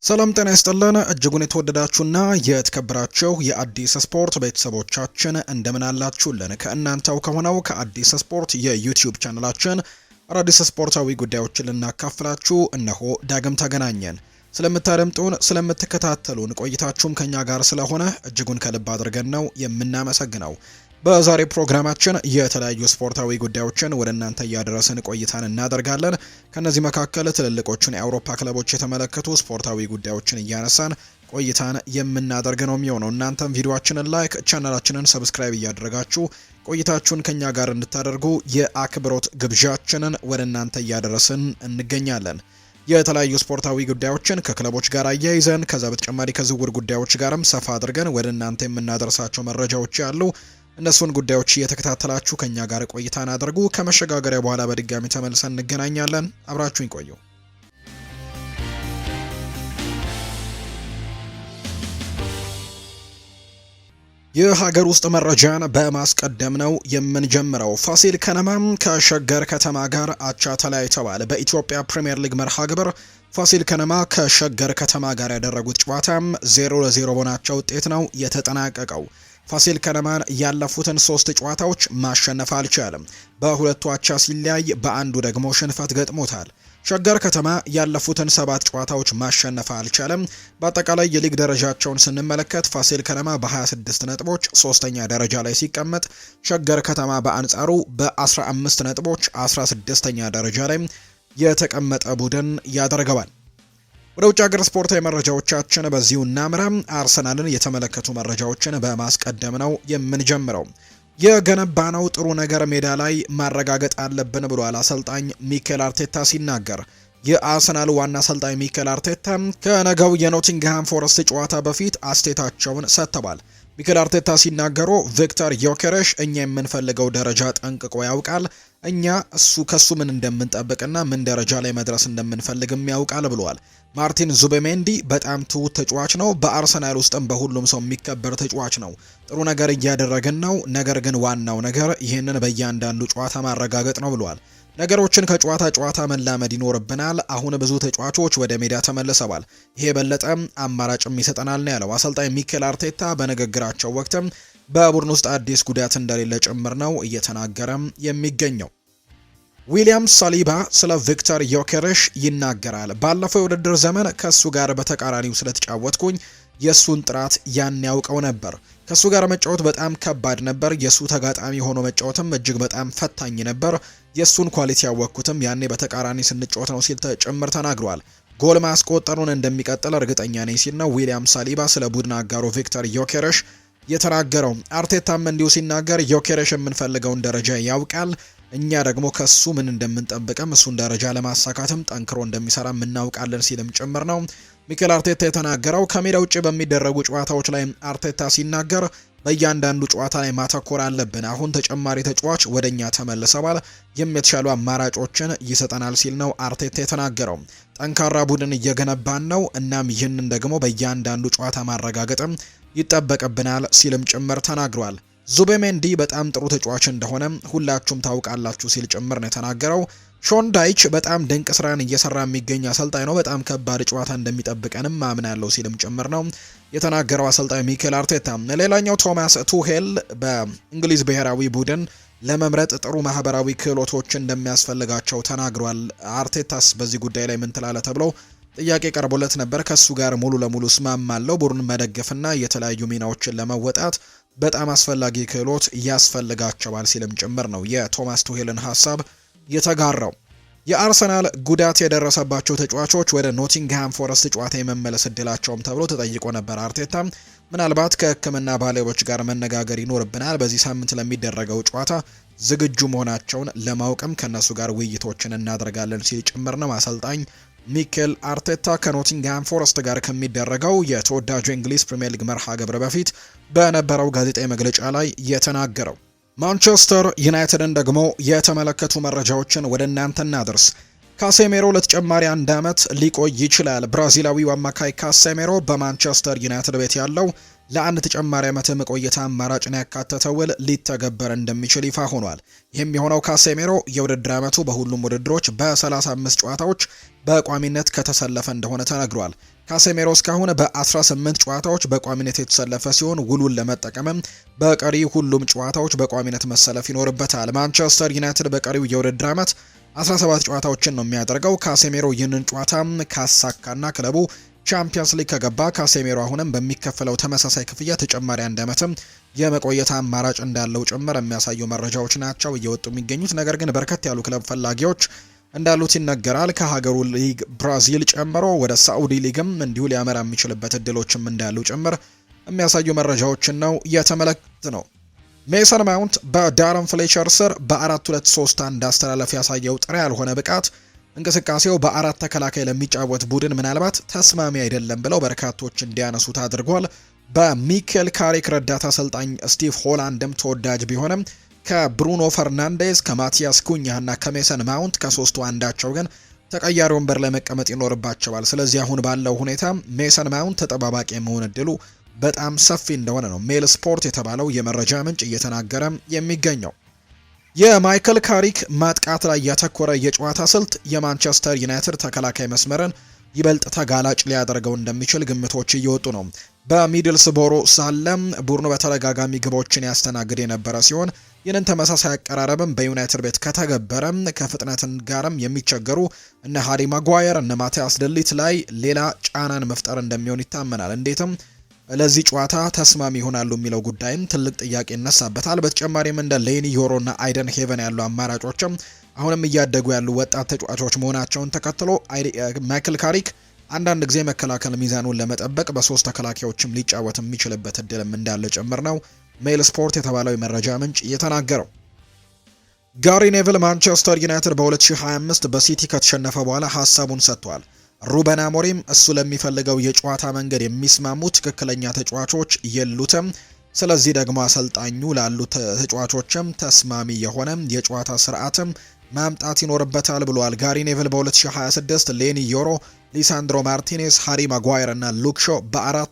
ሰላም ጤና ይስጥልን እጅጉን የተወደዳችሁና የተከበራችሁ የአዲስ ስፖርት ቤተሰቦቻችን እንደምን አላችሁልን? ከእናንተው ከሆነው ከአዲስ ስፖርት የዩቲዩብ ቻናላችን አዳዲስ ስፖርታዊ ጉዳዮችን ልናካፍላችሁ እነሆ ዳግም ተገናኘን። ስለምታደምጡን፣ ስለምትከታተሉን ቆይታችሁም ከኛ ጋር ስለሆነ እጅጉን ከልብ አድርገን ነው የምናመሰግነው። በዛሬ ፕሮግራማችን የተለያዩ ስፖርታዊ ጉዳዮችን ወደ እናንተ እያደረስን ቆይታን እናደርጋለን። ከነዚህ መካከል ትልልቆቹን የአውሮፓ ክለቦች የተመለከቱ ስፖርታዊ ጉዳዮችን እያነሳን ቆይታን የምናደርግ ነው የሚሆነው። እናንተም ቪዲዮአችንን ላይክ፣ ቻናላችንን ሰብስክራይብ እያደረጋችሁ ቆይታችሁን ከኛ ጋር እንድታደርጉ የአክብሮት ግብዣችንን ወደ እናንተ እያደረስን እንገኛለን። የተለያዩ ስፖርታዊ ጉዳዮችን ከክለቦች ጋር አያይዘን ከዛ በተጨማሪ ከዝውውር ጉዳዮች ጋርም ሰፋ አድርገን ወደ እናንተ የምናደርሳቸው መረጃዎች ያሉ እነሱን ጉዳዮች እየተከታተላችሁ ከኛ ጋር ቆይታን አድርጉ። ከመሸጋገሪያ በኋላ በድጋሚ ተመልሰን እንገናኛለን። አብራችሁኝ ቆዩ። የሀገር ውስጥ መረጃን በማስቀደም ነው የምንጀምረው። ፋሲል ከነማም ከሸገር ከተማ ጋር አቻ ተለያይተዋል። በኢትዮጵያ ፕሪሚየር ሊግ መርሃ ግብር ፋሲል ከነማ ከሸገር ከተማ ጋር ያደረጉት ጨዋታም 0-0 በሆናቸው ውጤት ነው የተጠናቀቀው። ፋሲል ከነማን ያለፉትን 3 ጨዋታዎች ማሸነፍ አልቻለም። በሁለቱ አቻ ሲለያይ በአንዱ ደግሞ ሽንፈት ገጥሞታል። ሸገር ከተማ ያለፉትን 7 ጨዋታዎች ማሸነፍ አልቻለም። በአጠቃላይ የሊግ ደረጃቸውን ስንመለከት ፋሲል ከነማ በ26 ነጥቦች 3ኛ ደረጃ ላይ ሲቀመጥ፣ ሸገር ከተማ በአንጻሩ በ15 ነጥቦች 16ኛ ደረጃ ላይ የተቀመጠ ቡድን ያደርገዋል። ወደ ውጭ ሀገር ስፖርታዊ መረጃዎቻችን በዚሁ እናምራ። አርሰናልን የተመለከቱ መረጃዎችን በማስቀደም ነው የምንጀምረው። የገነባነው ጥሩ ነገር ሜዳ ላይ ማረጋገጥ አለብን ብሏል አሰልጣኝ ሚኬል አርቴታ ሲናገር። የአርሰናል ዋና አሰልጣኝ ሚኬል አርቴታ ከነገው የኖቲንግሃም ፎረስት ጨዋታ በፊት አስተያየታቸውን ሰጥተዋል። ሚኬል አርቴታ ሲናገሩ ቪክተር ዮኬሬሽ እኛ የምንፈልገው ደረጃ ጠንቅቆ ያውቃል። እኛ ከሱ ምን እንደምንጠብቅና ምን ደረጃ ላይ መድረስ እንደምንፈልግም ያውቃል ብለዋል። ማርቲን ዙቤሜንዲ በጣም ትሁት ተጫዋች ነው። በአርሰናል ውስጥም በሁሉም ሰው የሚከበር ተጫዋች ነው። ጥሩ ነገር እያደረግን ነው። ነገር ግን ዋናው ነገር ይህንን በእያንዳንዱ ጨዋታ ማረጋገጥ ነው ብለዋል። ነገሮችን ከጨዋታ ጨዋታ መላመድ ይኖርብናል። አሁን ብዙ ተጫዋቾች ወደ ሜዳ ተመልሰዋል። ይሄ የበለጠ አማራጭም ይሰጠናል ነው ያለው አሰልጣኝ ሚኬል አርቴታ። በንግግራቸው ወቅትም በቡድን ውስጥ አዲስ ጉዳት እንደሌለ ጭምር ነው እየተናገረም የሚገኘው። ዊሊያም ሳሊባ ስለ ቪክተር ዮኬሬሽ ይናገራል። ባለፈው የውድድር ዘመን ከሱ ጋር በተቃራኒው ስለተጫወትኩኝ የሱን ጥራት ያን ያውቀው ነበር። ከሱ ጋር መጫወት በጣም ከባድ ነበር። የሱ ተጋጣሚ ሆኖ መጫወትም እጅግ በጣም ፈታኝ ነበር። የሱን ኳሊቲ ያወቅኩትም ያኔ በተቃራኒ ስንጫወት ነው ሲል ጭምር ተናግሯል። ጎል ማስቆጠሩን እንደሚቀጥል እርግጠኛ ነኝ ሲል ነው ዊሊያም ሳሊባ ስለ ቡድን አጋሩ ቪክተር ዮኬሬሽ የተናገረው። አርቴታም እንዲሁ ሲናገር ዮኬሬሽ የምንፈልገውን ደረጃ ያውቃል። እኛ ደግሞ ከሱ ምን እንደምንጠብቅም እሱን ደረጃ ለማሳካትም ጠንክሮ እንደሚሰራ እናውቃለን ሲልም ጭምር ነው ሚኬል አርቴታ የተናገረው። ከሜዳ ውጭ በሚደረጉ ጨዋታዎች ላይ አርቴታ ሲናገር በእያንዳንዱ ጨዋታ ላይ ማተኮር አለብን። አሁን ተጨማሪ ተጫዋች ወደኛ ተመልሰዋል፣ የተሻሉ አማራጮችን ይሰጠናል ሲል ነው አርቴታ የተናገረው። ጠንካራ ቡድን እየገነባን ነው፣ እናም ይህንን ደግሞ በእያንዳንዱ ጨዋታ ማረጋገጥም ይጠበቅብናል ሲልም ጭምር ተናግሯል። ዙቤሜንዲ በጣም ጥሩ ተጫዋች እንደሆነ ሁላችሁም ታውቃላችሁ ሲል ጭምር ነው የተናገረው። ሾን ዳይች በጣም ድንቅ ስራን እየሰራ የሚገኝ አሰልጣኝ ነው። በጣም ከባድ ጨዋታ እንደሚጠብቀንም አምናለሁ ሲልም ጭምር ነው የተናገረው አሰልጣኝ ሚኬል አርቴታ። ሌላኛው ቶማስ ቱሄል በእንግሊዝ ብሔራዊ ቡድን ለመምረጥ ጥሩ ማህበራዊ ክህሎቶች እንደሚያስፈልጋቸው ተናግሯል። አርቴታስ በዚህ ጉዳይ ላይ ምን ትላለ ተብሎ ጥያቄ ቀርቦለት ነበር። ከሱ ጋር ሙሉ ለሙሉ እስማማለሁ። ቡድን መደገፍና የተለያዩ ሚናዎችን ለመወጣት በጣም አስፈላጊ ክህሎት ያስፈልጋቸዋል ሲልም ጭምር ነው የቶማስ ቱሄልን ሀሳብ የተጋራው። የአርሰናል ጉዳት የደረሰባቸው ተጫዋቾች ወደ ኖቲንግሃም ፎረስት ጨዋታ የመመለስ እድላቸውም ተብሎ ተጠይቆ ነበር። አርቴታ ምናልባት ከሕክምና ባለሙያዎች ጋር መነጋገር ይኖርብናል፣ በዚህ ሳምንት ለሚደረገው ጨዋታ ዝግጁ መሆናቸውን ለማወቅም ከነሱ ጋር ውይይቶችን እናደርጋለን ሲል ጭምር ነው አሰልጣኝ ሚኬል አርቴታ ከኖቲንግሃም ፎረስት ጋር ከሚደረገው የተወዳጁ እንግሊዝ ፕሪሚየር ሊግ መርሃ ግብር በፊት በነበረው ጋዜጣዊ መግለጫ ላይ የተናገረው። ማንቸስተር ዩናይትድን ደግሞ የተመለከቱ መረጃዎችን ወደ እናንተ እናድርስ። ካሴሜሮ ለተጨማሪ 1 ዓመት ሊቆይ ይችላል። ብራዚላዊው አማካይ ካሴሜሮ በማንቸስተር ዩናይትድ ቤት ያለው ለአንድ ተጨማሪ ዓመት መቆየት አማራጭን ያካተተ ውል ሊተገበር እንደሚችል ይፋ ሆኗል። ይህም የሆነው ካሴሜሮ የውድድር ዓመቱ በሁሉም ውድድሮች በ35 ጨዋታዎች በቋሚነት ከተሰለፈ እንደሆነ ተነግሯል። ካሴሜሮ እስካሁን በ18 ጨዋታዎች በቋሚነት የተሰለፈ ሲሆን ውሉን ለመጠቀምም በቀሪ ሁሉም ጨዋታዎች በቋሚነት መሰለፍ ይኖርበታል። ማንቸስተር ዩናይትድ በቀሪው የውድድር ዓመት 17 ጨዋታዎችን ነው የሚያደርገው። ካሴሜሮ ይህንን ጨዋታ ካሳካና ክለቡ ቻምፒየንስ ሊግ ከገባ ካሴሜሮ አሁንም በሚከፈለው ተመሳሳይ ክፍያ ተጨማሪ አንድ ዓመትም የመቆየት አማራጭ እንዳለው ጭምር የሚያሳዩ መረጃዎች ናቸው እየወጡ የሚገኙት። ነገር ግን በርከት ያሉ ክለብ ፈላጊዎች እንዳሉት ይነገራል። ከሀገሩ ሊግ ብራዚል ጨምሮ ወደ ሳዑዲ ሊግም እንዲሁ ሊያመራ የሚችልበት እድሎችም እንዳሉ ጭምር የሚያሳዩ መረጃዎችን ነው እየተመለከት ነው። ሜሰን ማውንት በዳረን ፍሌቸር ስር በ4-2-3-1 አስተላለፍ ያሳየው ጥሬ ያልሆነ ብቃት እንቅስቃሴው በአራት ተከላካይ ለሚጫወት ቡድን ምናልባት ተስማሚ አይደለም ብለው በርካቶች እንዲያነሱት አድርጓል። በሚኬል ካሪክ ረዳት አሰልጣኝ ስቲቭ ሆላንድም ተወዳጅ ቢሆንም ከብሩኖ ፈርናንዴዝ ከማቲያስ ኩኛና ከሜሰን ማውንት ከሶስቱ አንዳቸው ግን ተቀያሪ ወንበር ላይ መቀመጥ ይኖርባቸዋል። ስለዚህ አሁን ባለው ሁኔታ ሜሰን ማውንት ተጠባባቂ የመሆን እድሉ በጣም ሰፊ እንደሆነ ነው ሜል ስፖርት የተባለው የመረጃ ምንጭ እየተናገረ የሚገኘው። የማይክል ካሪክ ማጥቃት ላይ ያተኮረ የጨዋታ ስልት የማንቸስተር ዩናይትድ ተከላካይ መስመርን ይበልጥ ተጋላጭ ሊያደርገው እንደሚችል ግምቶች እየወጡ ነው። በሚድልስቦሮ ሳለም ቡድኑ በተደጋጋሚ ግቦችን ያስተናግድ የነበረ ሲሆን ይህንን ተመሳሳይ አቀራረብም በዩናይትድ ቤት ከተገበረ ከፍጥነትን ጋርም የሚቸገሩ እነ ሃሪ ማጓየር እነ ማቲያስ ደሊት ላይ ሌላ ጫናን መፍጠር እንደሚሆን ይታመናል። እንዴትም ለዚህ ጨዋታ ተስማሚ ይሆናሉ የሚለው ጉዳይም ትልቅ ጥያቄ ይነሳበታል። በተጨማሪም እንደ ሌኒ ዮሮ እና አይደን ሄቨን ያሉ አማራጮችም አሁንም እያደጉ ያሉ ወጣት ተጫዋቾች መሆናቸውን ተከትሎ ማይክል ካሪክ አንዳንድ ጊዜ መከላከል ሚዛኑን ለመጠበቅ በሶስት ተከላካዮችም ሊጫወት የሚችልበት እድልም እንዳለ ጭምር ነው ሜል ስፖርት የተባለው የመረጃ ምንጭ የተናገረው። ጋሪ ኔቭል ማንቸስተር ዩናይትድ በ2025 በሲቲ ከተሸነፈ በኋላ ሀሳቡን ሰጥቷል። ሩበን አሞሪም እሱ ለሚፈልገው የጨዋታ መንገድ የሚስማሙ ትክክለኛ ተጫዋቾች የሉትም። ስለዚህ ደግሞ አሰልጣኙ ላሉት ተጫዋቾችም ተስማሚ የሆነ የጨዋታ ስርዓትም ማምጣት ይኖርበታል ብሏል። ጋሪ ኔቭል በ2026 ሌኒ ዮሮ፣ ሊሳንድሮ ማርቲኔዝ፣ ሃሪ ማጓየር እና ሉክ ሾ በአራት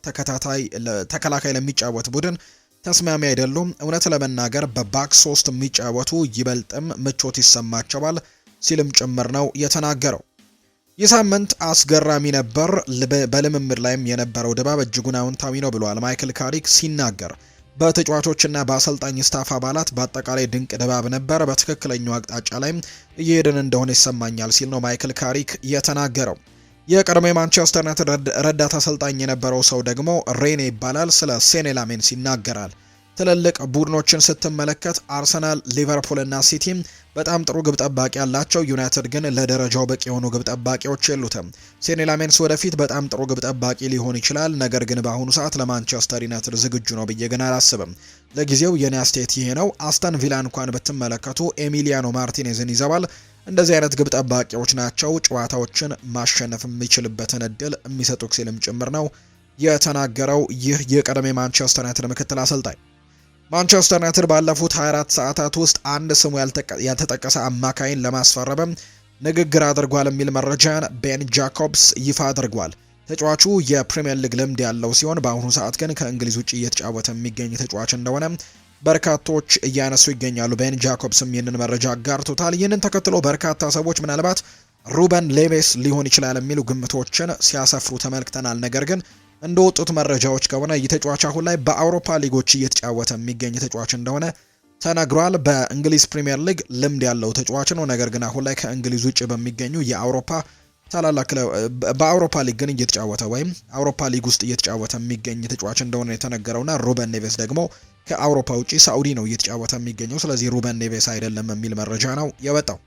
ተከላካይ ለሚጫወት ቡድን ተስማሚ አይደሉም። እውነት ለመናገር በባክ 3 የሚጫወቱ ይበልጥም ምቾት ይሰማቸዋል ሲልም ጭምር ነው የተናገረው። ይህ ሳምንት አስገራሚ ነበር። በልምምድ ላይም የነበረው ድባብ እጅጉን አዎንታዊ ነው ብሏል ማይክል ካሪክ ሲናገር። በተጫዋቾችና በአሰልጣኝ ስታፍ አባላት በአጠቃላይ ድንቅ ድባብ ነበር። በትክክለኛው አቅጣጫ ላይም እየሄድን እንደሆነ ይሰማኛል ሲል ነው ማይክል ካሪክ የተናገረው። የቀድሞ የማንቸስተር ዩናይትድ ረዳት አሰልጣኝ የነበረው ሰው ደግሞ ሬኔ ይባላል። ስለ ሴኔ ላሜንስ ይናገራል። ትልልቅ ቡድኖችን ስትመለከት አርሰናል፣ ሊቨርፑል እና ሲቲም በጣም ጥሩ ግብ ጠባቂ ያላቸው፣ ዩናይትድ ግን ለደረጃው በቂ የሆኑ ግብ ጠባቂዎች የሉትም። ሴኔ ላሜንስ ወደፊት በጣም ጥሩ ግብ ጠባቂ ሊሆን ይችላል፣ ነገር ግን በአሁኑ ሰዓት ለማንቸስተር ዩናይትድ ዝግጁ ነው ብዬ ግን አላስብም። ለጊዜው የኔ አስተያየት ይሄ ነው። አስተን ቪላ እንኳን ብትመለከቱ ኤሚሊያኖ ማርቲኔዝን ይዘዋል። እንደዚህ አይነት ግብ ጠባቂዎች ናቸው ጨዋታዎችን ማሸነፍ የሚችልበትን እድል የሚሰጡ ሲልም ጭምር ነው የተናገረው ይህ የቀደመ ማንቸስተር ዩናይትድ ምክትል አሰልጣኝ። ማንቸስተር ዩናይትድ ባለፉት 24 ሰዓታት ውስጥ አንድ ስሙ ያልተጠቀሰ አማካይን ለማስፈረም ንግግር አድርጓል የሚል መረጃን ቤን ጃኮብስ ይፋ አድርጓል። ተጫዋቹ የፕሪሚየር ሊግ ልምድ ያለው ሲሆን በአሁኑ ሰዓት ግን ከእንግሊዝ ውጭ እየተጫወተ የሚገኝ ተጫዋች እንደሆነ በርካቶች እያነሱ ይገኛሉ። ቤን ጃኮብስም ይህንን መረጃ አጋርቶታል። ይህንን ተከትሎ በርካታ ሰዎች ምናልባት ሩበን ኔቬስ ሊሆን ይችላል የሚሉ ግምቶችን ሲያሰፍሩ ተመልክተናል። ነገር ግን እንደወጡት መረጃዎች ከሆነ ይህ ተጫዋች አሁን ላይ በአውሮፓ ሊጎች እየተጫወተ የሚገኝ ተጫዋች እንደሆነ ተነግሯል። በእንግሊዝ ፕሪሚየር ሊግ ልምድ ያለው ተጫዋች ነው። ነገር ግን አሁን ላይ ከእንግሊዝ ውጭ በሚገኙ የአውሮፓ ታላላቅ በአውሮፓ ሊግ ግን እየተጫወተ ወይም አውሮፓ ሊግ ውስጥ እየተጫወተ የሚገኝ ተጫዋች እንደሆነ የተነገረውና ሩበን ኔቬስ ደግሞ ከአውሮፓ ውጪ ሳኡዲ ነው እየተጫወተ የሚገኘው። ስለዚህ ሩበን ኔቬስ አይደለም የሚል መረጃ ነው የወጣው።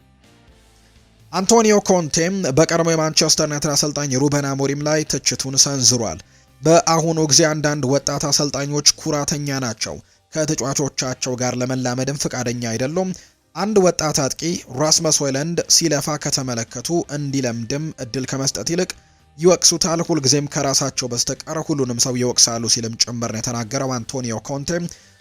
አንቶኒዮ ኮንቴም በቀድሞ የማንቸስተር ዩናይትድ አሰልጣኝ ሩበን አሞሪም ላይ ትችቱን ሰንዝሯል። በአሁኑ ጊዜ አንዳንድ ወጣት አሰልጣኞች ኩራተኛ ናቸው፣ ከተጫዋቾቻቸው ጋር ለመላመድም ፈቃደኛ አይደሉም። አንድ ወጣት አጥቂ ራስመስ ሆይለንድ ሲለፋ ከተመለከቱ እንዲለምድም እድል ከመስጠት ይልቅ ይወቅሱታል። ሁልጊዜም ከራሳቸው በስተቀር ሁሉንም ሰው ይወቅሳሉ ሲልም ጭምር ነው የተናገረው አንቶኒዮ ኮንቴ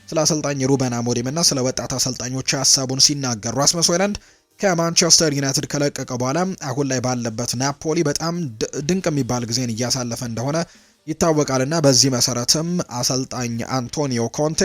ስለ አሰልጣኝ ሩበን አሞሪም እና ስለ ወጣት አሰልጣኞች ሀሳቡን ሲናገር። ራስመስ ሆይለንድ ከማንቸስተር ዩናይትድ ከለቀቀ በኋላ አሁን ላይ ባለበት ናፖሊ በጣም ድንቅ የሚባል ጊዜን እያሳለፈ እንደሆነ ይታወቃልና በዚህ መሰረትም አሰልጣኝ አንቶኒዮ ኮንቴ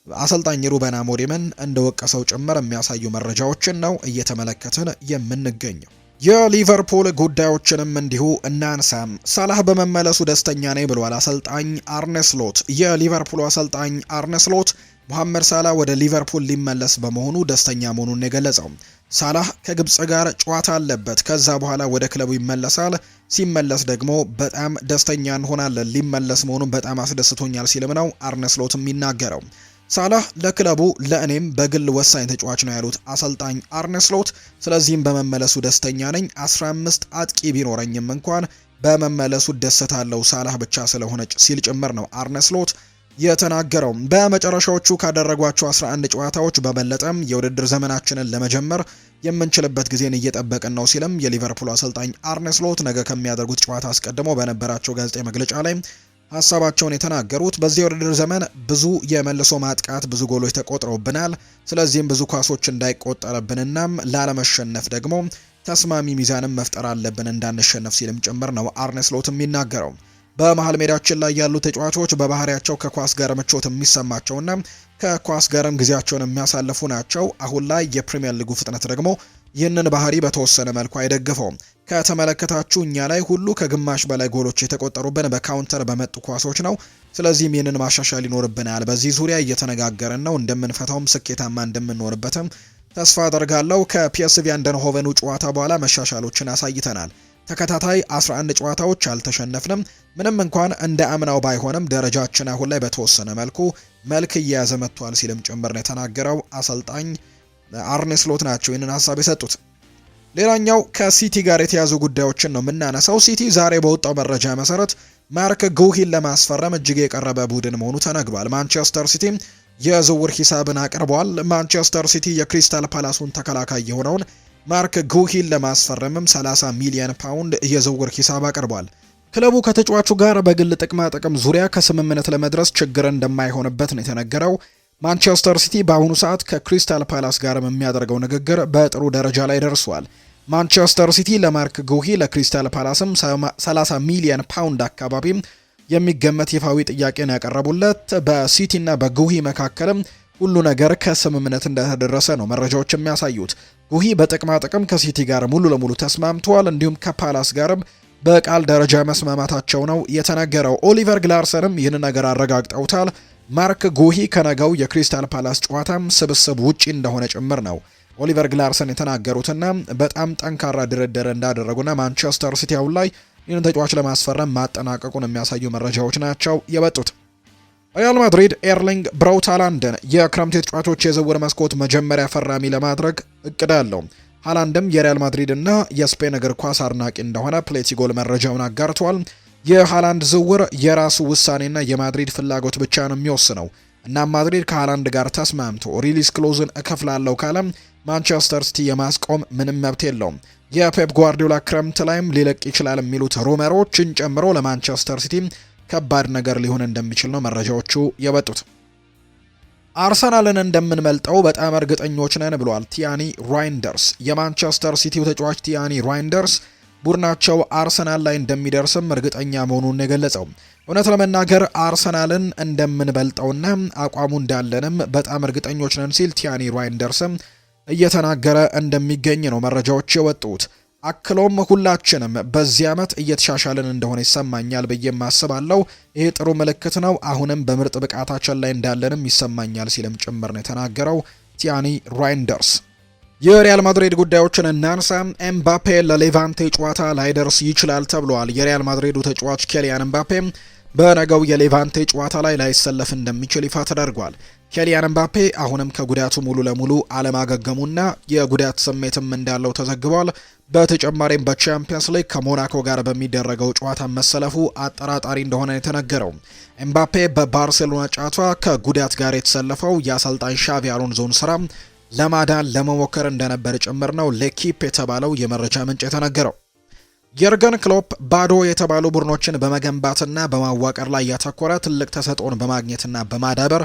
አሰልጣኝ ሩበን አሞሪምን እንደወቀሰው ጭምር የሚያሳዩ መረጃዎችን ነው እየተመለከትን የምንገኘው። የሊቨርፑል ጉዳዮችንም እንዲሁ እናንሳም። ሳላህ በመመለሱ ደስተኛ ነኝ ብሏል አሰልጣኝ አርነ ስሎት። የሊቨርፑል አሰልጣኝ አርነ ስሎት ሙሐመድ ሳላህ ወደ ሊቨርፑል ሊመለስ በመሆኑ ደስተኛ መሆኑን የገለጸው። ሳላህ ከግብጽ ጋር ጨዋታ አለበት፣ ከዛ በኋላ ወደ ክለቡ ይመለሳል። ሲመለስ ደግሞ በጣም ደስተኛ እንሆናለን። ሊመለስ መሆኑን በጣም አስደስቶኛል ሲልም ነው አርነ ስሎት የሚናገረው። ሳላህ ለክለቡ ለእኔም በግል ወሳኝ ተጫዋች ነው ያሉት አሰልጣኝ አርነ ስሎት፣ ስለዚህም በመመለሱ ደስተኛ ነኝ። 15 አጥቂ ቢኖረኝም እንኳን በመመለሱ ደሰታለው ሳላህ ብቻ ስለሆነ ሲል ጭምር ነው አርነ ስሎት የተናገረው። በመጨረሻዎቹ ካደረጓቸው 11 ጨዋታዎች በበለጠም የውድድር ዘመናችንን ለመጀመር የምንችልበት ጊዜን እየጠበቅን ነው ሲልም የሊቨርፑል አሰልጣኝ አርነ ስሎት ነገ ከሚያደርጉት ጨዋታ አስቀድሞ በነበራቸው ጋዜጣዊ መግለጫ ላይ ሀሳባቸውን የተናገሩት። በዚህ የውድድር ዘመን ብዙ የመልሶ ማጥቃት ብዙ ጎሎች ተቆጥረውብናል። ስለዚህም ብዙ ኳሶች እንዳይቆጠረብንናም ላለመሸነፍ ደግሞ ተስማሚ ሚዛንም መፍጠር አለብን እንዳንሸነፍ ሲልም ጭምር ነው አርነ ስሎት የሚናገረው። በመሃል ሜዳችን ላይ ያሉ ተጫዋቾች በባህሪያቸው ከኳስ ጋር ምቾት የሚሰማቸውና ከኳስ ጋርም ጊዜያቸውን የሚያሳልፉ ናቸው። አሁን ላይ የፕሪሚየር ሊጉ ፍጥነት ደግሞ ይህንን ባህሪ በተወሰነ መልኩ አይደግፈውም። ከተመለከታችሁ እኛ ላይ ሁሉ ከግማሽ በላይ ጎሎች የተቆጠሩብን በካውንተር በመጡ ኳሶች ነው። ስለዚህም ይህንን ማሻሻል ይኖርብናል። በዚህ ዙሪያ እየተነጋገርን ነው። እንደምንፈታውም ስኬታማ እንደምንኖርበትም ተስፋ አደርጋለሁ። ከፒኤስቪ አይንድሆቨኑ ጨዋታ በኋላ መሻሻሎችን አሳይተናል። ተከታታይ 11 ጨዋታዎች አልተሸነፍንም። ምንም እንኳን እንደ አምናው ባይሆንም ደረጃችን አሁን ላይ በተወሰነ መልክ እየያዘ መጥቷል ሲልም ጭምር ነው የተናገረው አሰልጣኝ አርነ ስሎት ናቸው ይህንን ሀሳብ የሰጡት። ሌላኛው ከሲቲ ጋር የተያዙ ጉዳዮችን ነው የምናነሳው። ሲቲ ዛሬ በወጣው መረጃ መሰረት ማርክ ጉሂን ለማስፈረም እጅግ የቀረበ ቡድን መሆኑ ተነግሯል። ማንቸስተር ሲቲ የዝውውር ሂሳብን አቅርቧል። ማንቸስተር ሲቲ የክሪስታል ፓላሱን ተከላካይ የሆነውን ማርክ ጉሂን ለማስፈረምም 30 ሚሊዮን ፓውንድ የዝውውር ሂሳብ አቅርቧል። ክለቡ ከተጫዋቹ ጋር በግል ጥቅማ ጥቅም ዙሪያ ከስምምነት ለመድረስ ችግር እንደማይሆንበት ነው የተነገረው። ማንቸስተር ሲቲ በአሁኑ ሰዓት ከክሪስታል ፓላስ ጋር የሚያደርገው ንግግር በጥሩ ደረጃ ላይ ደርሷል። ማንቸስተር ሲቲ ለማርክ ጉሂ ለክሪስታል ፓላስም 30 ሚሊዮን ፓውንድ አካባቢ የሚገመት ይፋዊ ጥያቄን ያቀረቡለት። በሲቲና በጉሂ መካከልም ሁሉ ነገር ከስምምነት እንደተደረሰ ነው መረጃዎች የሚያሳዩት። ጉሂ በጥቅማ ጥቅም ከሲቲ ጋር ሙሉ ለሙሉ ተስማምተዋል። እንዲሁም ከፓላስ ጋርም በቃል ደረጃ መስማማታቸው ነው የተነገረው። ኦሊቨር ግላርሰንም ይህን ነገር አረጋግጠውታል። ማርክ ጉሂ ከነገው የክሪስታል ፓላስ ጨዋታም ስብስብ ውጪ እንደሆነ ጭምር ነው ኦሊቨር ግላርሰን የተናገሩትና በጣም ጠንካራ ድርድር እንዳደረጉና ማንቸስተር ሲቲ አሁን ላይ ይህን ተጫዋች ለማስፈረም ማጠናቀቁን የሚያሳዩ መረጃዎች ናቸው የወጡት። ሪያል ማድሪድ ኤርሊንግ ብራውት ሃላንድን የክረምት ተጫዋቾች የዝውውር መስኮት መጀመሪያ ፈራሚ ለማድረግ እቅድ አለው። ሃላንድም የሪያል ማድሪድ እና የስፔን እግር ኳስ አድናቂ እንደሆነ ፕሌቲጎል መረጃውን አጋርቷል። የሃላንድ ዝውውር የራሱ ውሳኔና የማድሪድ ፍላጎት ብቻ ነው የሚወስነው። እናም ማድሪድ ከሃላንድ ጋር ተስማምቶ ሪሊስ ክሎዝን እከፍላለሁ ካለም ማንቸስተር ሲቲ የማስቆም ምንም መብት የለውም። የፔፕ ጓርዲዮላ ክረምት ላይም ሊለቅ ይችላል የሚሉት ሩመሮችን ጨምሮ ለማንቸስተር ሲቲ ከባድ ነገር ሊሆን እንደሚችል ነው መረጃዎቹ የወጡት። አርሰናልን እንደምንመልጠው በጣም እርግጠኞች ነን ብሏል ቲያኒ ራይንደርስ። የማንቸስተር ሲቲው ተጫዋች ቲያኒ ራይንደርስ ቡድናቸው አርሰናል ላይ እንደሚደርስም እርግጠኛ መሆኑን የገለጸው። እውነት ለመናገር አርሰናልን እንደምንበልጠውና አቋሙ እንዳለንም በጣም እርግጠኞች ነን ሲል ቲያኒ ራይንደርስም እየተናገረ እንደሚገኝ ነው መረጃዎች የወጡት። አክሎም ሁላችንም በዚህ ዓመት እየተሻሻልን እንደሆነ ይሰማኛል ብዬ ማስባለው። ይሄ ጥሩ ምልክት ነው። አሁንም በምርጥ ብቃታችን ላይ እንዳለንም ይሰማኛል ሲልም ጭምር ነው የተናገረው ቲያኒ ራይንደርስ። የሪያል ማድሪድ ጉዳዮችን እናንሳ። ኤምባፔ ለሌቫንቴ ጨዋታ ላይደርስ ይችላል ተብሏል። የሪያል ማድሪዱ ተጫዋች ኬሊያን ኤምባፔ በነገው የሌቫንቴ ጨዋታ ላይ ላይሰለፍ እንደሚችል ይፋ ተደርጓል። ኬሊያን ኤምባፔ አሁንም ከጉዳቱ ሙሉ ለሙሉ አለማገገሙና የጉዳት ስሜትም እንዳለው ተዘግቧል። በተጨማሪም በቻምፒየንስ ሊግ ከሞናኮ ጋር በሚደረገው ጨዋታ መሰለፉ አጠራጣሪ እንደሆነ የተነገረው። ኤምባፔ በባርሴሎና ጨዋታ ከጉዳት ጋር የተሰለፈው የአሰልጣኝ ሻቪ አሎንዞን ስራ ለማዳን ለመሞከር እንደነበር ጭምር ነው ለኪፕ የተባለው የመረጃ ምንጭ የተነገረው። የርገን ክሎፕ ባዶ የተባሉ ቡድኖችን በመገንባትና በማዋቀር ላይ ያተኮረ ትልቅ ተሰጥኦን በማግኘትና በማዳበር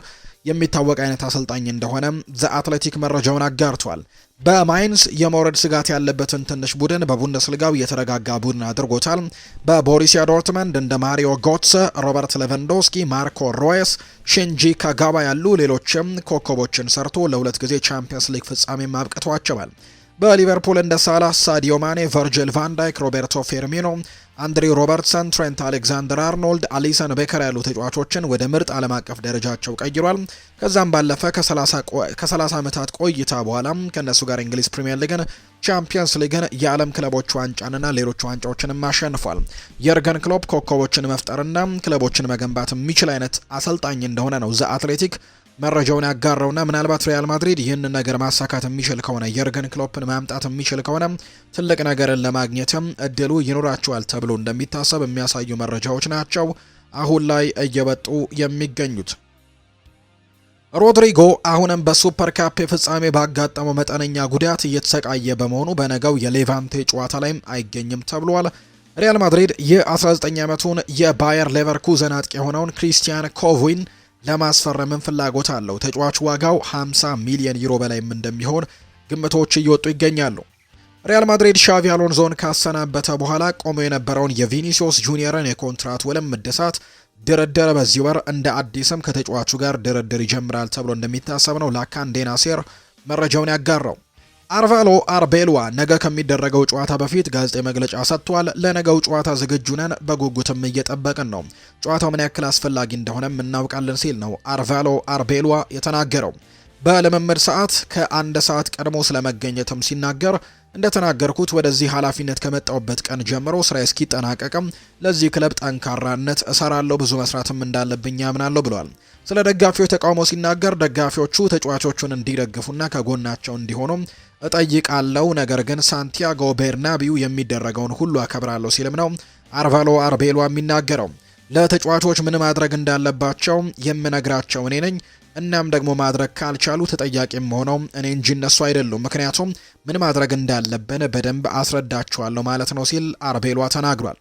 የሚታወቅ አይነት አሰልጣኝ እንደሆነ ዘ አትሌቲክ መረጃውን አጋርቷል። በማይንስ የመውረድ ስጋት ያለበትን ትንሽ ቡድን በቡንደስሊጋው የተረጋጋ ቡድን አድርጎታል። በቦሩሲያ ዶርትመንድ እንደ ማሪዮ ጎትሰ፣ ሮበርት ሌቫንዶስኪ፣ ማርኮ ሮየስ፣ ሺንጂ ካጋባ ያሉ ሌሎችም ኮከቦችን ሰርቶ ለሁለት ጊዜ ቻምፒየንስ ሊግ ፍጻሜ አብቅቷቸዋል። በሊቨርፑል እንደ ሳላህ፣ ሳዲዮ ማኔ፣ ቨርጅል ቫንዳይክ፣ ሮቤርቶ ፌርሚኖ፣ አንድሪ ሮበርትሰን፣ ትሬንት አሌክዛንደር አርኖልድ፣ አሊሰን ቤከር ያሉ ተጫዋቾችን ወደ ምርጥ ዓለም አቀፍ ደረጃቸው ቀይሯል። ከዛም ባለፈ ከ30 ዓመታት ቆይታ በኋላ ከነሱ ጋር እንግሊዝ ፕሪሚየር ሊግን፣ ቻምፒየንስ ሊግን፣ የዓለም ክለቦች ዋንጫንና ሌሎች ዋንጫዎችንም አሸንፏል። የርገን ክሎፕ ኮከቦችን መፍጠርና ክለቦችን መገንባት የሚችል አይነት አሰልጣኝ እንደሆነ ነው ዘ አትሌቲክ መረጃውን ያጋራውና ምናልባት ሪያል ማድሪድ ይህንን ነገር ማሳካት የሚችል ከሆነ የርገን ክሎፕን ማምጣት የሚችል ከሆነ ትልቅ ነገርን ለማግኘትም እድሉ ይኖራቸዋል ተብሎ እንደሚታሰብ የሚያሳዩ መረጃዎች ናቸው አሁን ላይ እየወጡ የሚገኙት። ሮድሪጎ አሁንም በሱፐር ካፕ ፍጻሜ ባጋጠመው መጠነኛ ጉዳት እየተሰቃየ በመሆኑ በነገው የሌቫንቴ ጨዋታ ላይም አይገኝም ተብሏል። ሪያል ማድሪድ የ19 ዓመቱን የባየር ሌቨርኩዘን አጥቂ የሆነውን ክሪስቲያን ኮቪን ለማስፈረምን ፍላጎት አለው። ተጫዋቹ ዋጋው 50 ሚሊዮን ዩሮ በላይም እንደሚሆን ግምቶች እየወጡ ይገኛሉ። ሪያል ማድሪድ ሻቪ አሎንዞን ካሰናበተ በኋላ ቆሞ የነበረውን የቪኒሲዮስ ጁኒየርን የኮንትራት ውልም እድሳት ድርድር በዚህ ወር እንደ አዲስም ከተጫዋቹ ጋር ድርድር ይጀምራል ተብሎ እንደሚታሰብ ነው ላካንዴ ናሴር መረጃውን ያጋራው። አርቫሎ አርቤልዋ ነገ ከሚደረገው ጨዋታ በፊት ጋዜጣዊ መግለጫ ሰጥቷል። ለነገው ጨዋታ ዝግጁ ነን፣ በጉጉትም እየጠበቅን ነው። ጨዋታው ምን ያክል አስፈላጊ እንደሆነም እናውቃለን ሲል ነው አርቫሎ አርቤልዋ የተናገረው። በልምምድ ሰዓት ከአንድ ሰዓት ቀድሞ ስለመገኘትም ሲናገር እንደተናገርኩት ወደዚህ ኃላፊነት ከመጣውበት ቀን ጀምሮ ስራ እስኪጠናቀቅም ለዚህ ክለብ ጠንካራነት እሰራለሁ፣ ብዙ መስራትም እንዳለብኝ ያምናለሁ ብሏል። ስለ ደጋፊዎች ተቃውሞ ሲናገር ደጋፊዎቹ ተጫዋቾቹን እንዲደግፉና ከጎናቸው እንዲሆኑ እጠይቃለሁ፣ ነገር ግን ሳንቲያጎ ቤርናቢው የሚደረገውን ሁሉ አከብራለሁ ሲልም ነው አርቫሎ አርቤሎ የሚናገረው። ለተጫዋቾች ምን ማድረግ እንዳለባቸው የምነግራቸው እኔ ነኝ። እናም ደግሞ ማድረግ ካልቻሉ ተጠያቂም ሆነው እኔ እንጂ እነሱ አይደሉም፣ ምክንያቱም ምን ማድረግ እንዳለብን በደንብ አስረዳቸዋለሁ ማለት ነው ሲል አርቤሏ ተናግሯል።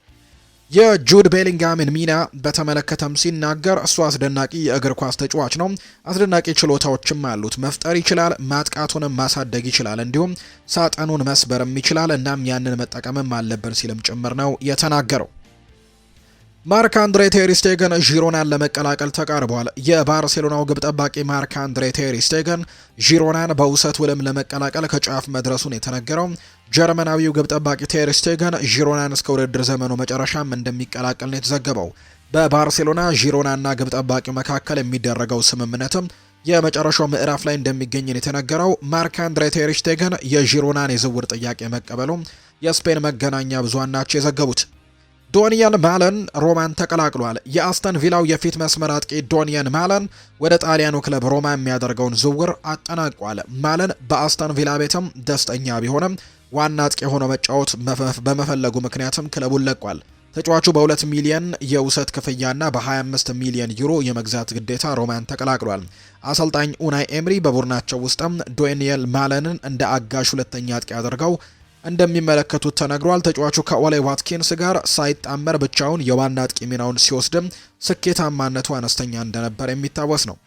የጁድ ቤሊንጋምን ሚና በተመለከተም ሲናገር እሱ አስደናቂ የእግር ኳስ ተጫዋች ነው፣ አስደናቂ ችሎታዎችም አሉት፣ መፍጠር ይችላል፣ ማጥቃቱንም ማሳደግ ይችላል፣ እንዲሁም ሳጥኑን መስበርም ይችላል፣ እናም ያንን መጠቀምም አለብን ሲልም ጭምር ነው የተናገረው። ማርክ አንድሬ ቴር ስቴገን ዢሮናን ለመቀላቀል ተቃርቧል። የባርሴሎናው ግብ ጠባቂ ማርክ አንድሬ ቴር ስቴገን ዢሮናን በውሰት ውልም ለመቀላቀል ከጫፍ መድረሱን የተነገረው ጀርመናዊው ግብ ጠባቂ ቴር ስቴገን ዢሮናን እስከ ውድድር ዘመኑ መጨረሻም እንደሚቀላቀል ነው የተዘገበው። በባርሴሎና ዢሮናና ግብ ጠባቂው መካከል የሚደረገው ስምምነትም የመጨረሻው ምዕራፍ ላይ እንደሚገኝ የተነገረው ማርክ አንድሬ ቴር ስቴገን የዢሮናን የዝውውር ጥያቄ መቀበሉ የስፔን መገናኛ ብዙሃን ናቸው የዘገቡት። ዶኒያን ማለን ሮማን ተቀላቅሏል። የአስተን ቪላው የፊት መስመር አጥቂ ዶኒያን ማለን ወደ ጣሊያኑ ክለብ ሮማ የሚያደርገውን ዝውውር አጠናቋል። ማለን በአስተን ቪላ ቤትም ደስተኛ ቢሆንም ዋና አጥቂ ሆኖ መጫወት በመፈለጉ ምክንያትም ክለቡን ለቋል። ተጫዋቹ በ2 ሚሊዮን የውሰት ክፍያና በ25 ሚሊዮን ዩሮ የመግዛት ግዴታ ሮማን ተቀላቅሏል። አሰልጣኝ ኡናይ ኤምሪ በቡድናቸው ውስጥም ዶኒያን ማለንን እንደ አጋዥ ሁለተኛ አጥቂ አድርገው እንደሚመለከቱት ተነግሯል። ተጫዋቹ ከኦሌ ዋትኪንስ ጋር ሳይጣመር ብቻውን የዋና አጥቂ ሚናውን ሲወስድም ስኬታማነቱ አነስተኛ እንደነበር የሚታወስ ነው።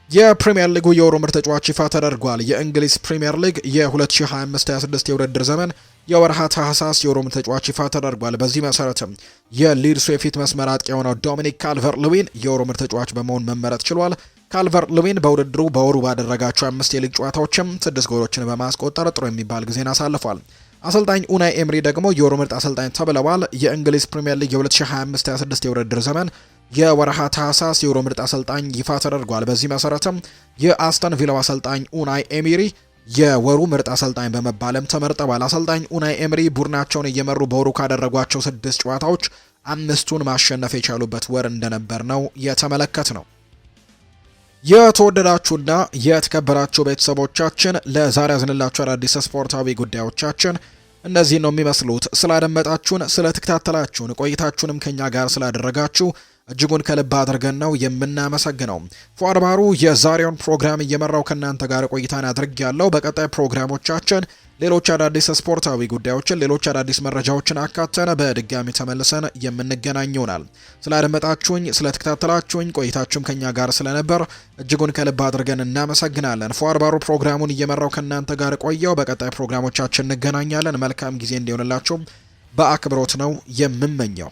የፕሪሚየር ሊጉ የወሩ ምርጥ ተጫዋች ይፋ ተደርጓል። የእንግሊዝ ፕሪሚየር ሊግ የ2025-26 የውድድር ዘመን የወርሃ ታህሳስ የወሩ ምርጥ ተጫዋች ይፋ ተደርጓል። በዚህ መሰረትም የሊድሱ የፊት መስመር አጥቂ የሆነው ዶሚኒክ ካልቨርት ልዊን የወሩ ምርጥ ተጫዋች በመሆን መመረጥ ችሏል። ካልቨርት ልዊን በውድድሩ በወሩ ባደረጋቸው 5 የሊግ ጨዋታዎችም 6 ጎሎችን በማስቆጠር ጥሩ የሚባል ጊዜን አሳልፏል። አሰልጣኝ ኡናይ ኤምሪ ደግሞ የወሩ ምርጥ አሰልጣኝ ተብለዋል። የእንግሊዝ ፕሪሚየር ሊግ የ2025-26 የውድድር ዘመን የወርሃ ታህሳስ የወሩ ምርጥ አሰልጣኝ ይፋ ተደርጓል። በዚህ መሰረትም የአስተን ቪላው አሰልጣኝ ኡናይ ኤምሪ የወሩ ምርጥ አሰልጣኝ በመባልም ተመርጠዋል። አሰልጣኝ ኡናይ ኤምሪ ቡድናቸውን እየመሩ በወሩ ካደረጓቸው 6 ጨዋታዎች 5ቱን ማሸነፍ የቻሉበት ወር እንደነበር ነው የተመለከት ነው። የተወደዳችሁና የተከበራችሁ ቤተሰቦቻችን ለዛሬ ያዝንላችሁ አዳዲስ ስፖርታዊ ጉዳዮቻችን እነዚህ ነው የሚመስሉት። ስላደመጣችሁን፣ ስለተከታተላችሁን፣ ቆይታችሁንም ከኛ ጋር ስላደረጋችሁ እጅጉን ከልብ አድርገን ነው የምናመሰግነው። ፉአድ ባህሩ የዛሬውን ፕሮግራም እየመራው ከእናንተ ጋር ቆይታን አድርጌያለሁ። በቀጣይ ፕሮግራሞቻችን ሌሎች አዳዲስ ስፖርታዊ ጉዳዮችን፣ ሌሎች አዳዲስ መረጃዎችን አካተን በድጋሚ ተመልሰን የምንገናኝ ይሆናል። ስላደመጣችሁኝ፣ ስለተከታተላችሁኝ፣ ቆይታችሁም ከኛ ጋር ስለነበር እጅጉን ከልብ አድርገን እናመሰግናለን። ፉአድ ባህሩ ፕሮግራሙን እየመራው ከእናንተ ጋር ቆየው። በቀጣይ ፕሮግራሞቻችን እንገናኛለን። መልካም ጊዜ እንዲሆንላችሁ በአክብሮት ነው የምመኘው።